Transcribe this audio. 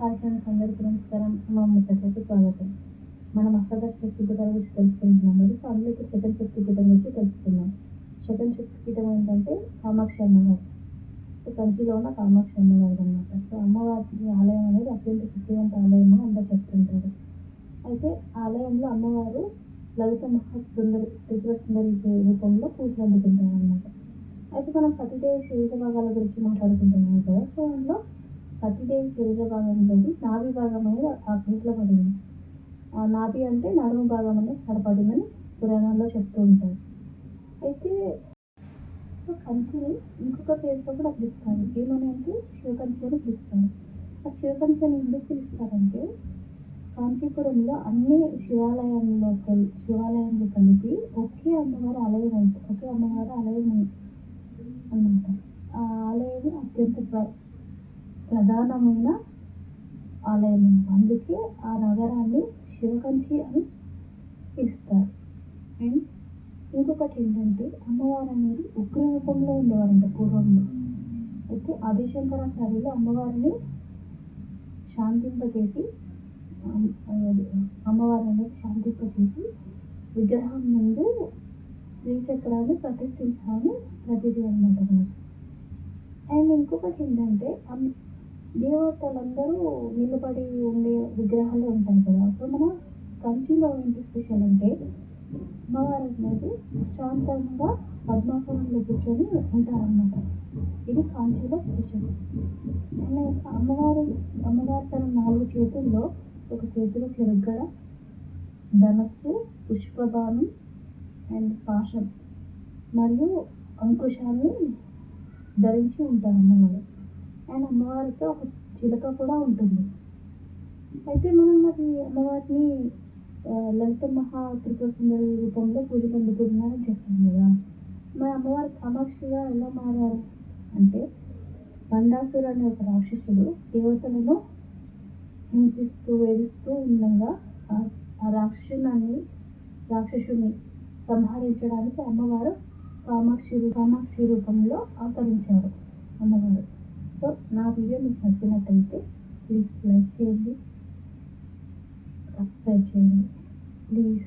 Hi friends, అందరికీ నమస్కారం. మా ముచ్చట్లకి స్వాగతం. మనం అష్టాదశ శక్తిపీఠాల గురించి తెలుసుకుంటున్నాం కదా. సో అందులో ఇప్పుడు సెకండ్ శక్తిపీఠం గురించి తెలుసుకుందాం. సెకండ్ శక్తిపీఠం ఏంటంటే కామాక్షి అమ్మవారు. సో కంచిలో ఉన్న కామాక్షి అమ్మవారు అనమాట. సో అమ్మవారి ఆలయం అనేది అత్యంత శక్తివంత ఆలయం అని అందరూ చెప్తుంటారు. అయితే ఆలయంలో అమ్మవారు లలిత మహాసుందరి త్రిపుర సుందరి రూపంలో పూజలు అందుకుంటారు అనమాట. అయితే మనం సతీదేవి శరీర భాగాల గురించి మాట్లాడుకుంటున్నాం కదా. సో అందులో సతీదేవి శరీర భాగంలోని నాభి భాగం అనేది ఆ ప్లేస్లో పడింది. ఆ నాభి అంటే నడుము భాగం అనేది అక్కడ పడిందని పురాణాల్లో చెప్తూ ఉంటారు. అయితే కంచిని ఇంకొక పేరుతో కూడా పిలుస్తారు. ఏమని అంటే శివకంచి అని పిలుస్తారు. ఆ శివకంచి అని ఎందుకు పిలుస్తారంటే కాంచీపురంలో అన్ని శివాలయాలు కలిపి ఒకే అమ్మవారి ఆలయం ఉంటుంది. ఒకే అమ్మవారి ఆలయం అన్నమాట. ఆ ఆలయం అత్యంత ప్రధానమైన ఆలయం. అందుకే ఆ నగరాన్ని శివకంచి అని పిలుస్తారు. అండ్ ఇంకొకటి ఏంటంటే అమ్మవారు అనేది ఉగ్ర రూపంలో ఉండేవారంట పూర్వంలో. అయితే ఆదిశంకరాచార్యులు అమ్మవారిని శాంతింపజేసి విగ్రహం ముందు శ్రీచక్రాన్ని ప్రతిష్ఠించాలని ప్రతిదీ అనమాట. అండ్ ఇంకొకటి ఏంటంటే దేవతలందరూ నిలబడి ఉండే విగ్రహాలు ఉంటాయి కదా. సో మన కంచిలో ఏంటి స్పెషల్ అంటే అమ్మవారు అనేది శాంతంగా పద్మాసనంలో కూర్చొని ఉంటారన్నమాట. ఇది కాంచీలో స్పెషల్. అండ్ అమ్మవారు తన 4 చేతుల్లో ఒక చేతిలో చెరుగ్గడ, ధనస్సు, పుష్పబాణం అండ్ పాశం మరియు అంకుశాన్ని ధరించి ఉంటారు అమ్మవారు. అండ్ అమ్మవారితో ఒక చిలక కూడా ఉంటుంది. అయితే మనం మరి అమ్మవారిని లలిత మహా త్రిపుర సుందరి రూపంలో పూజలు అందుకుంటున్నారని చెప్పాను కదా. మరి అమ్మవారు కామాక్షిగా ఎలా మారారు అంటే బండాసురు అనే ఒక రాక్షసుడు దేవతలను హింసిస్తూ వేధిస్తూ ఉండగా ఆ రాక్షసుని సంహరించడానికి అమ్మవారు కామాక్షి రూపంలో అవతరించారు అమ్మవారు. సో నా వీడియో మీకు నచ్చినట్టయితే ప్లీజ్ లైక్ చేయండి, సబ్స్క్రైబ్ చేయండి ప్లీజ్.